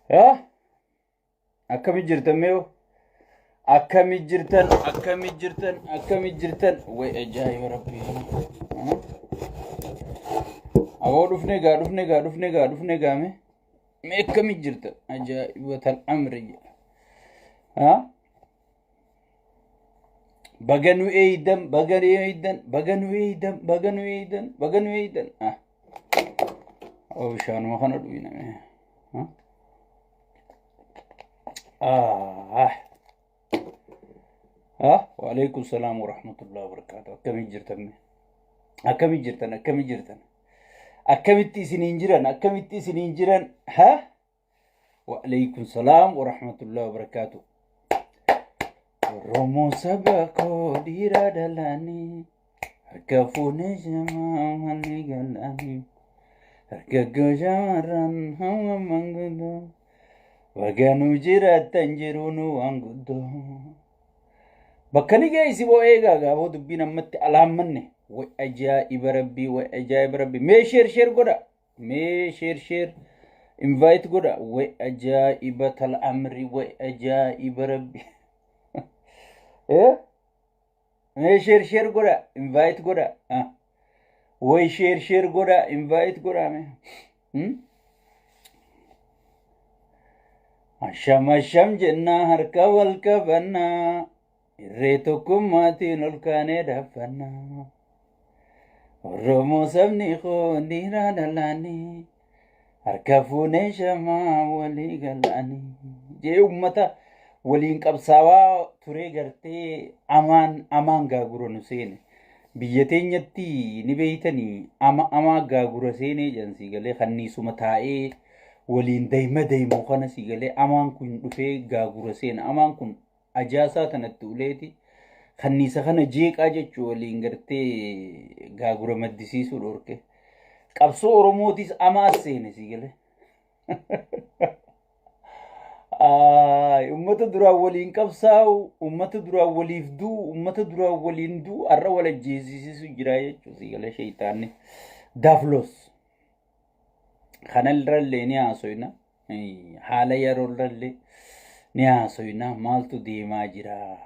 يا أكم جرتن ميو أكم جرتن وإجاي ربي أقول رفني مي كم جرتن أجاي وتل أمري ها بغنو إيدن أو شان ما خنا دوينا ها وعليكم السلام ورحمة الله وبركاته أكمل جرتن أكملتي سنين جيران ها وعليكم السلام ورحمة الله وبركاته رومو سبكو ديرا دلاني كفوني جمالي قلاني ركجو جاران هم منغدو وغانو جيراتن جيرونو وانغدو بكني جاي سيبو ايغا غابو دبينا مت علامني وأجائب ربي مي شير غدا مي شير invite غدا وأجائب الأمر وأجائب ربي ايه مي شير غدا invite غدا وي شير غدا invite غدا مي أشام جنة هركا والكبنا الريتكم ماتي نلكاني دفنا الرمو سبني خونيرا دلاني هركفوني شما ولي قلاني جي أمتا ولين قبساوا توري غرتي أمان غاغورو نسيني بيتين يتي نبيتني أما غاغورو سيني جنسي غلي خنيسو متائي ولين دايما خانا سيغلي أمان كن دفي غاغورو سيني أمان كن أجاسا تنتوليتي خنيسة خنا جيك أجتشو ولين غرتي غاغورو مدسيسو لوركي قبسو أورموتيس أما سيني سيغلي أمة درا ولين قبساو أمة درا وليفدو أمة درا وليندو أرى ولا جيسيسو جراية شو سيغلي شيطاني دافلوس خنا الرلي نياسوينا حالا يرو الرلي نياسوينا مالتو ديما جرا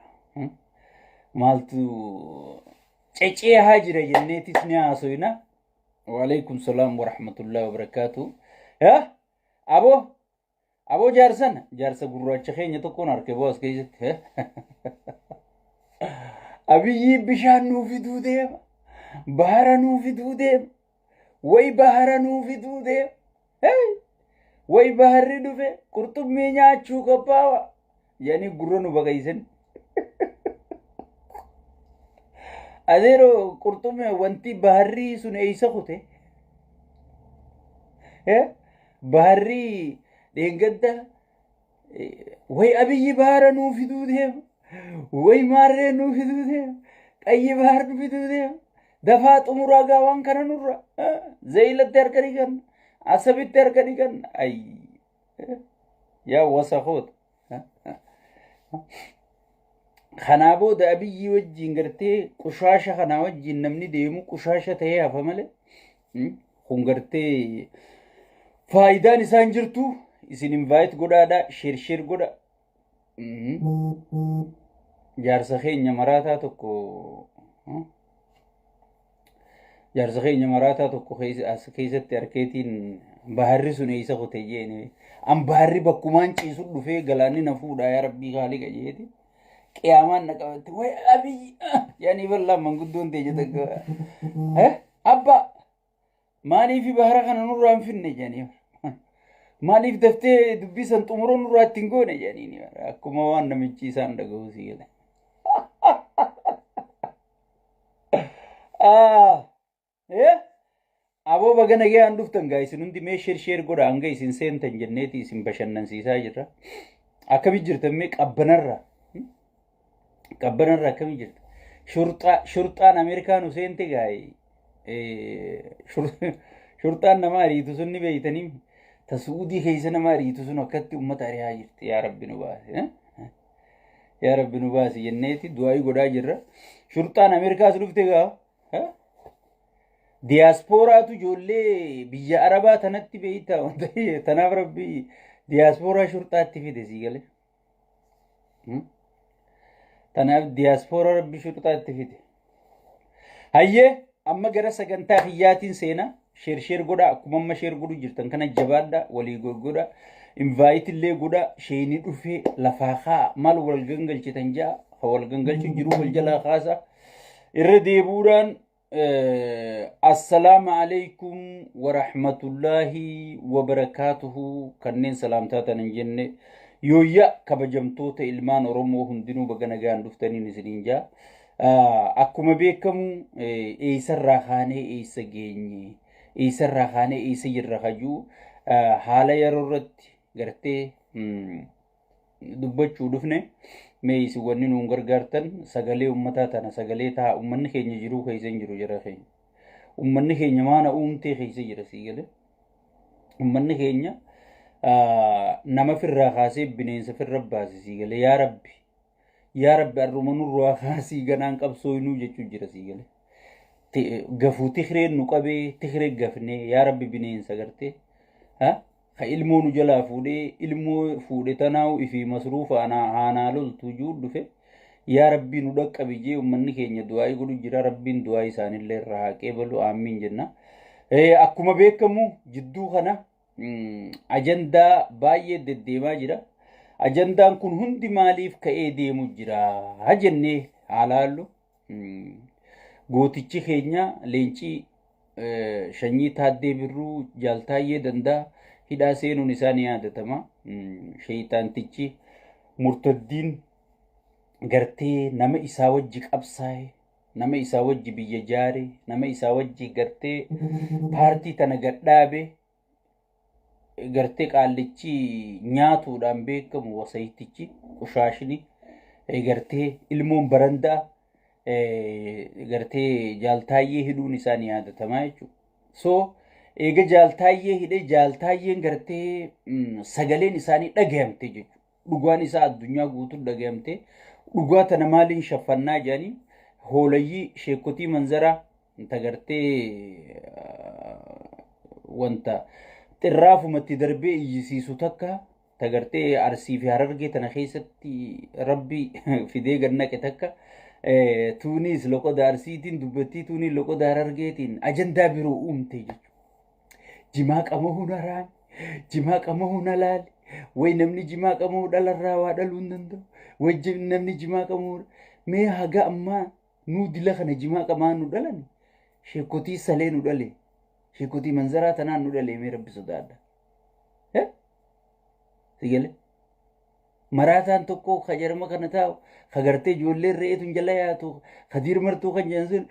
مالتو چيچي هاجرة جنيتيس نياسوينا وعليكم السلام ورحمة الله وبركاته يا أبو جارسن قررات شخين يتكون أركبوس كيست أبي بشان نوفي دوديم بحر نوفي دوديم وي بحر نوفي دوديم وي بحر دوفي كرتب مينيا چوكا باوا يعني قررنو بغيسن أديرو كرتب وانتي بحري سن ايسا خوته بحري دينگدا وي أبي بحر نوفي دوديم وي ماري نوفي دوديم أي بحر نوفي دوديم دفعت أمورا وان كان نورا زيلة تركني كان عصبي تركني كان أي يا وسخوت خنابو دا أبي وجين غرتي قشاشة خنا وجين نمني ديمو قشاشة تهي أفهمله خنغرتي فايدة نسان جرتو إسين invite غدا دا شير غدا جارسخي نمراتا تكو جارسخي نمراتا تكو كيسة تركيتين بحري سنيسا خوتي جيني أم بحري بكمان چيسو دفه غلاني نفودا يا ربي خالي جيتي قيامان نقوت وي أبي يعني والله من قدون تيجتك أبا ماني في بحر خانا نوران فيني جاني ماني في دفتي دبي سنتمرون نورات تنقوني جاني أكو موان نمجي ساندقو سيلا أبو بغنا جي أندوفتن غايس نندي مي شير غودا أنغا يسين سينتن جنيتي يسين بشنن سيسا جرا أكبي جرتن مي قبنرا كمي جرت شرطان أمريكان سينتي غاي شرطان نماري تسني بيتني تسعودي خيس نماري تسن وقت أمة أريها جرت يا رب نباس جنيتي دعاي غودا جرا شرطان أمريكا سلوفتي غا Diyaaspooraatu ijoollee biyya Arabaa tanatti beeyta wanta tanaaf rabbi diyaaspooraa shurxaatti fide sii galee. Tanaaf diyaaspooraa rabbi shurxaatti fide. Hayyee amma gara sagantaa kiyyaatiin seenaa sheer godha akkuma amma sheer godhu jirtan kana jabaadha walii godha invite illee godha sheenii dhufee lafaa kaa maal wal gangalchitan jaa wal gangalchu jiru wal jalaa kaasa irra deebuudhaan السلام عليكم ورحمة الله وبركاته كنين سلامتاتا نجنة يويا كبجمتوتا إلمان ورمو هندنو بغانا غان دفتاني نسلين جا أكما بيكم إيسا راخاني إيسا جيني إيسا راخاني إيسا جرخجو حالا يرورت غرتي دبچو دفنه meeysi wanni nuun gargaartan sagalee ummataa tana sagalee taa ummanni keenya jiruu keeysan jiru jira keenya ummanni keenya maana uumtee keeysa jira sii gale ummanni keenya nama firraa kaasee bineensa firra baase sii gale yaa rabbi arruma nurraa kaasii ganaan qabsoo inuu jechuu jira sii gale gafuu tikreen nu qabee tikree gafnee yaa rabbi bineensa gartee ka ilmoo nu jalaa fuudhee tanaawu ifi masruufa aanaa loltu juu dhufe yaa rabbii nu dhaqqabi jee ummanni keenya du'aa'ii godhu jira rabbiin du'aa isaanillee irraa haqee balu aamiin jenna. Akkuma beekamu jidduu kana ajandaa baay'ee deddeemaa jira. Ajandaan kun hundi maaliif ka'ee deemu jira jennee haalaallu gootichi keenya leencii shanyii taaddee birruu jaaltaayyee danda'a. hidhaa seenuun isaa ni yaadatama. Sheeyxaantichi murtaddiin gartee nama isaa wajji qabsaa'e, nama isaa wajji biyya jaare, nama isaa wajji gartee paartii tana gadhaabe, gartee qaallichi nyaatuudhaan beekamu wasayitichi qushaashni gartee ilmoon barandaa gartee jaaltaayyee hidhuun isaa ni yaadatama jechuudha. So eega jaaltaayyee hidhee jaaltaayyeen gartee sagaleen isaanii dhagayamte jechuudha. Dhugaan isaa addunyaa guutuu dhagayamte. Dhugaa tana maaliin shaffannaa jedhanii hoolayyii sheekotii manzaraa ta gartee wanta xirraafumatti darbee iyyisiisu takka ta gartee Arsii fi Harargee tana keessatti rabbi fidee gannaqe takka tuunis loqoda Arsiitiin dubbattii tuunis loqoda Harargeetiin ajandaa biroo uumte jechuudha. Jimaa qabamuun haraami, jimaa qabamuun halaali, way namni jimaa qabamu dhalarraa waa dhaluu hin danda'u, way namni jimaa qabamu mee haga ammaa nuu dila kana jimaa qabaan nu dhalan, sheekotii salee nu dhale, sheekotii manzaraa tanaan nu dhale mee rabbi sodaadha. Sigale maraataan tokko ka jarma kana taa'u ka gartee ijoolleen re'eetu jala yaatu ka diirmartuu kan jedhan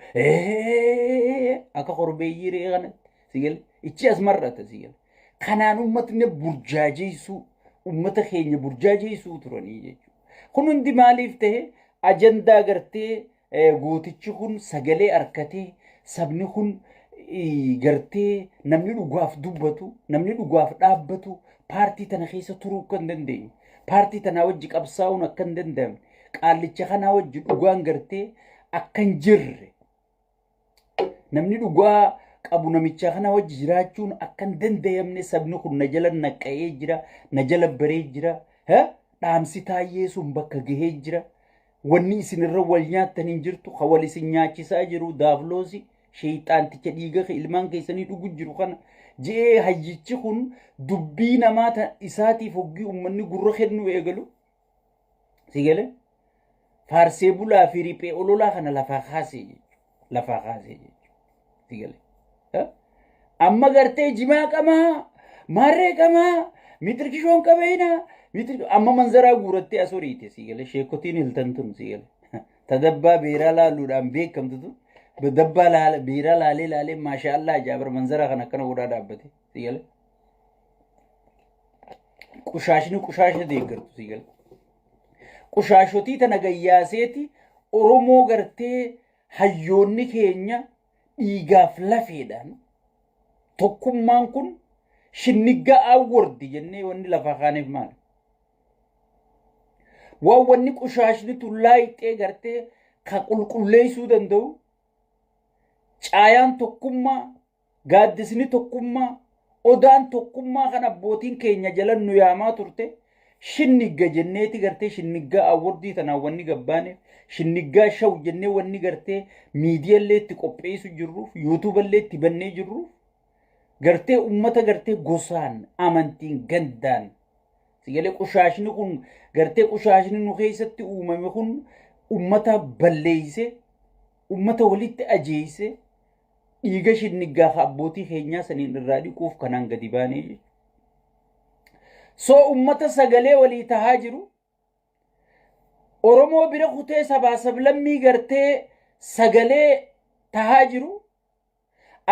akka korbeeyyii re'ee kanatti sigale. Ichi as mar'ata sigale. Kanaan uummatni burjaajeessuu uummata keenya burjaajeessuu turanii jechuudha. Kun hundi maaliif ta'e ajandaa gartee gootichi kun sagalee harkatee sabni kun gartee namni dhugaaf dubbatu namni dhugaaf dhaabbatu paartii tana keessa turuu kan dandeenye paartii tanaa wajji qabsaa'uun akka hin danda'amne qaallicha kanaa wajji dhugaan gartee akka hin jirre namni dhugaa qabu namicha kana wajji jiraachuun akka hin danda'amne sabni kun na jala naqqa'ee jira na jala baree jira dhaamsi taayyee sun bakka gahee jira wanni isinirra wal nyaattan hin jirtu ka wal isin nyaachisaa jiru daafloosi sheeyxaanticha dhiiga ilmaan keessanii dhugu jiru kana jee hayyichi kun dubbii namaa isaatiif hoggii uummanni gurra kennu eegalu sigale faarsee bulaa fi riphee ololaa kana lafaa kaasee jechuudha sigale. Amma gartee jimaa qamaa maarree qamaa mitirkishoon qabeena amma manzaraa guurattee asoriite sigale sheekotiin hiltantun sigale tadabbaa beeraa laaluudhaan beekamtutu dabbaa beeraa laalee maashaallah jaabar manzaraa kan akkana godhaa dhaabbate sigale qushaashni qushaasha deeggartu sigale qushaashotii tana gayyaaseeti Oromoo gartee hayyoonni keenya dhiigaaf lafeedhaan tokkummaan kun shinniga awwardi jennee wanni lafa kaaneef maal waan wanni qushaashni tullaayixee gartee ka qulqulleessuu danda'u caayaan tokkummaa, gaaddisni tokkummaa, odaan tokkummaa kan abbootiin keenya jalan nu yaamaa turte. Shinnigga jenneeti gartee shinniggaa awwardii tanaa wanni gabbaaneef shinniggaa shaw jennee wanni gartee miidiyaallee itti qopheessu jirruuf yuutuuballee itti bannee jirruuf gartee ummata gartee gosaan amantiin gandaan sigalee qushaashni kun gartee qushaashni nu keessatti uumame kun ummata balleeyse ummata walitti ajeeyse dhiiga shinniggaa abbootii keenyaa saniin irraa dhiquuf kanaan gadi baanee jechuudha. So ummata sagalee walii tahaa jiru Oromoo bira kutee sabaa sablammii gartee sagalee tahaa jiru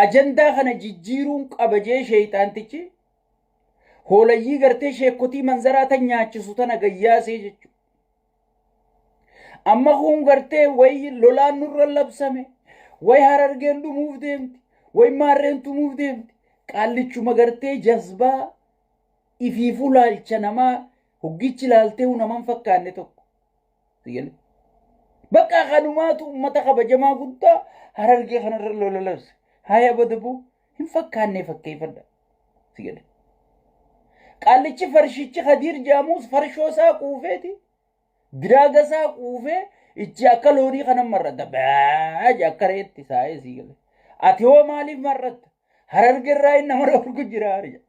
ajandaa kana jijjiiruun qaba jee sheeyxaantichi hoolayyii gartee sheekotii manzaraa tan nyaachisu tana gayyaasee jechuudha. Amma kun gartee way lolaan nurra labsame way Harargeen dhumuuf deemti way maarreen tumuuf deemti qaallichuma gartee jazbaa ifiifuu laalcha namaa hoggichi laaltee naman fakkaanne tokko sigalee bakka kanumaatu ummata kabajamaa guddaa Harargee kanarra lola labse haya badaboo hin fakkaanne fakkeeffadha sigalee qaallichi farshichi Khadiir Jaamuus farshoosaa quufeeti diraagaa quufee ichi akka loonii kana marrata baaja akka reetti saayee sigalee ati hoo maaliif marrata Harargee irraa inni nama dhorku jira arja.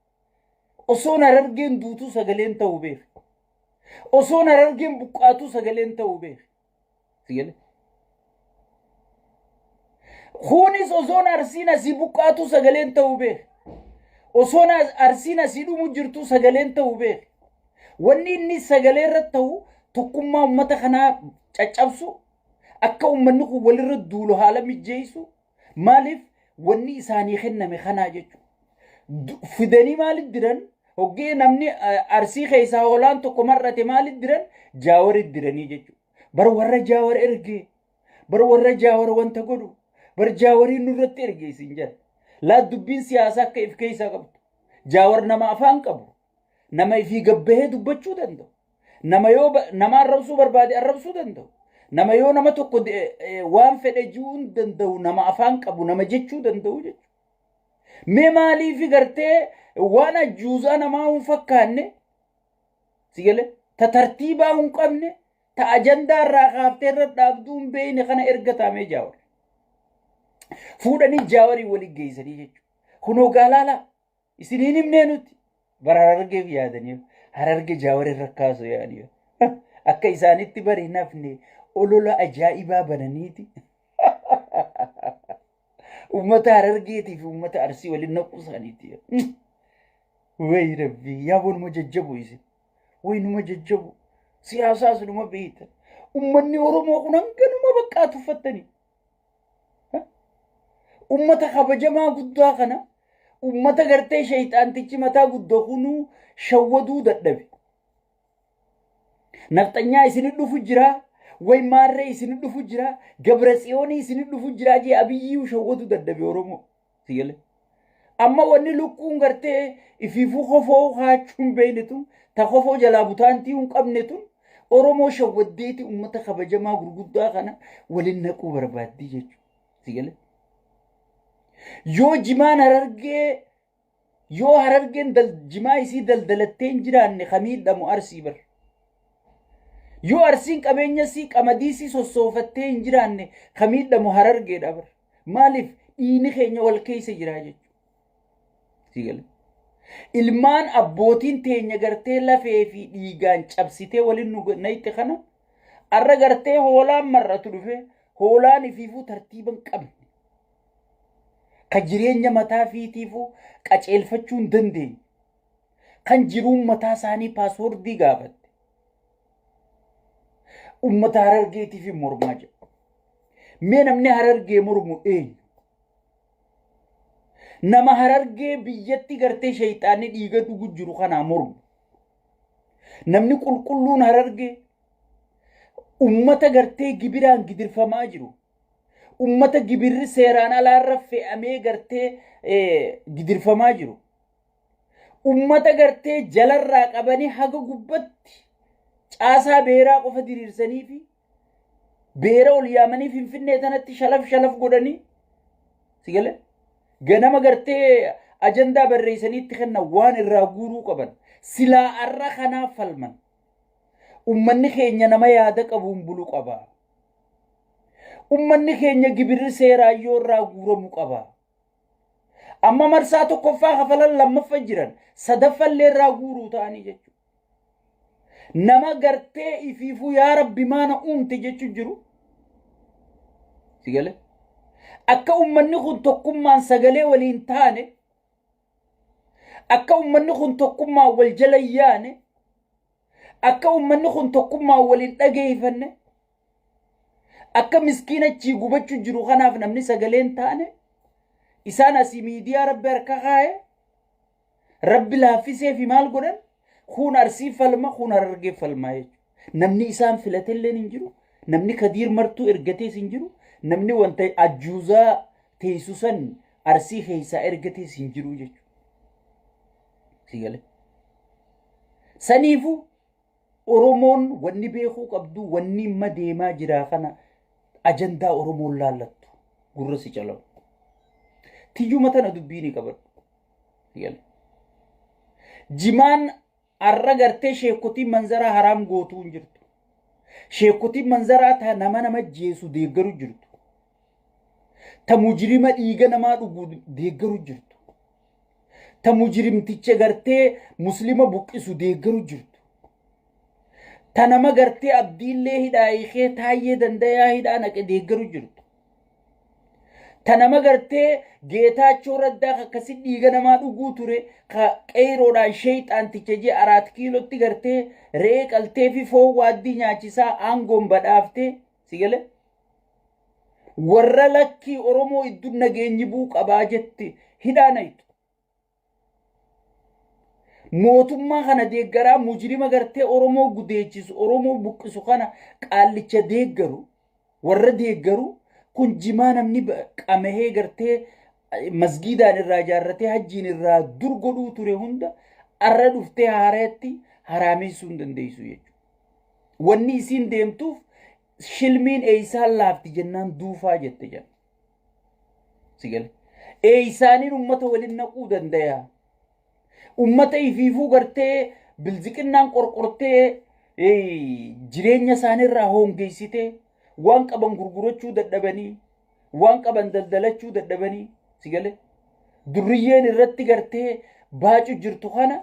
Osoon Harargeen duutuu sagaleen ta'uu beek. Osoon Harargeen buqqaatuu sagaleen ta'uu beek. Sigalee. Kunis osoon Arsiin asii buqqaatuu sagaleen ta'uu beek. Osoon Arsiin asii dhumu jirtuu sagaleen ta'uu beek. Wanni inni sagalee irratti ta'u tokkummaa ummata kanaa caccabsu akka ummanni kun walirra duulu haala mijjeessu maaliif wanni isaanii kenname kanaa jechuudha. Fidanii maaliif diran hoggee namni Arsii keessaa hoolaan tokko marrate maaliif diran Jaawarit diranii jechuudha. Bar warra Jaawar ergee bar warra Jaawar wanta godhu bar Jaawariin nurratti ergee siin jedha. Laa dubbiin siyaasaa akka if keessaa qabdu. Jaawar nama afaan qabu nama ifii gabbahee dubbachuu danda'u. Nama yoo nama arrabsuu barbaade arrabsuu danda'u. Nama yoo nama tokko waan fedhe ji'uun danda'u nama afaan qabu nama jechuu danda'u jechuudha. Mee maaliif gartee waan ajjuuzaa namaa hin fakkaanne sigalee ta tartiibaa hin qabne ta ajandaa irraa kaaftee irra dhaabduu hin beekne kana ergatamee Jaawar fuudhanii Jaawarii waliin geessanii jechuudha. Kunoo gaalaala isiniin himnee nuti bara Harargeef yaadaniif Hararge Jaawar irra kaasuu yaadaniif akka isaanitti bari nafne olola ajaa'ibaa bananiiti. Ummata Harargeetii fi ummata Arsii waliin naqusaniiti. Way rabbi yaa boonuma jajjabu isin. Way numa jajjabu. Siyaasaas numa beektan. Ummanni Oromoo kun hanganuma bakkaa tuffattanii. Ummata kabajamaa guddaa kana ummata gartee sheeyxaantichi mataa guddoo kunuu shawwaduu dadhabe. Nafxanyaa isin dhufu jira. Way maarree isin dhufu jira Gabra Tsiyoonii isin dhufu jira jee Abiyyuu shawwatu dadhabe Oromoo sigalee amma wanni lukkuun gartee ifiifuu kofoo haachuun beeynetu ta kofoo jalaa butaantii hin qabnetu Oromoo shawwaddeeti ummata kabajamaa gurguddaa kana waliin naquu barbaaddii jechuudha sigalee yoo jimaan Harargee yoo Harargeen jimaa isii daldalattee hin jiraanne kamiidhamu Arsii bar. Yoo Arsiin qabeenya sii qamadii sii sossoofattee hin jiraanne kamiidhamu Harargeedha bar. Maaliif dhiini keenya wal keessa jira jechuudha. Sigalee. Ilmaan abbootiin teenya gartee lafee fi dhiigaan cabsitee waliin nu nayitte kana arra gartee hoolaan marratu dhufe hoolaan ifiifuu tartiiban qabne. Ka jireenya mataa fiitiifuu qaceelfachuu hin dandeenye. Kan jiruun mataa isaanii paaswoordii gaafate. Ummata Harargeetii fi mormaa jedhu. Mee namni Harargee mormu eenyu? Nama Harargee biyyatti gartee sheeyxaanni dhiiga dhugu jiru kanaa mormu. Namni qulqulluun Harargee ummata gartee gibiraan gidirfamaa jiru. Ummata gibirri seeraan alaarra fe'amee gartee gidirfamaa jiru. Ummata gartee jalarraa qabanii haga gubbatti caasaa beeraa qofa diriirsanii fi beera ol yaamanii Finfinnee tanatti shalaf godhanii sigale ganama gartee ajandaa barreessaniitti kenna waan irraa guuruu qaban silaa arra kanaaf falman ummanni keenya nama yaada qabuun bulu qaba ummanni keenya gibirri seeraa yoo irraa guuramu qaba amma marsaa tokkoffaa kafalan lammaffaa jiran sadaffallee irraa guuruu ta'anii jechuudha nama gartee ifiifuu yaa rabbi maana uumte jechuun jiru sigale akka ummanni kun tokkummaan sagalee waliin taane akka ummanni kun tokkummaan wal jala yaane akka ummanni kun tokkummaan waliin dhageeffanne akka miskiinachi gubachuu jiru kanaaf namni sagaleen taane isaan asii miidiyaa rabbi harka kaa'e rabbi laaffisee fi maal godhan kun arsii falma kun harargee falmaa jechuudha namni isaan filatelleen hin jiru namni kadiir martuu ergatees hin jiru namni wanta ajjuuzaa teessusan arsii keessaa ergatees hin jiru jechuudha sigale saniifu oromoon wanni beekuu qabdu wanni amma deemaa jira kana ajandaa oromoon laallattu gurra si calaw tiyyuma tana dubbiini qabadhu sigale jimaan arra gartee sheekotii manzara haraam gootuu hin jirtu sheekotii manzaraa ta nama jeesu deeggaru jirtu ta mujrima dhiiga namaa dhugu deeggaru jirtu ta mujrimticha gartee muslima buqqisu deeggaru jirtu ta nama gartee abdiillee hidhaa hiikee taayyee dandayaa hidhaa naqe deeggaru jirtu ta nama gartee geetaachoo raddaa akkasi dhiiga namaa dhuguu ture ka qeeroodhaan sheeyxaanticha jee 4 kiilootti gartee re'ee qaltee fi foon waaddii nyaachisaa aangoon badhaaftee sigale warra lakkii oromoo iddun nageenyi buu qabaa jetti hidhaa naytu mootummaa kana deeggaraa mujrima gartee oromoo gudeechisu oromoo buqqisu kana qaallicha deeggaru warra deeggaru kun jimaa namni qamahee gartee masgiidaan irraa ijaarratee hajjiin irraa dur godhuu ture hunda arra dhuftee haareetti haraamessuu hin dandeessu jechuudha. Wanni isiin deemtuuf shilmiin eeysaan laafti jennaan duufaa jette jenna. Sigale. Eeysaaniin ummata waliin naquu danda'a. Ummata ifiifuu gartee bilziqinnaan qorqortee jireenya isaaniirraa hongeessitee waan qaban gurgurachuu dadhabanii waan qaban daldalachuu dadhabanii sigale durriyyeen irratti gartee baacu jirtu kana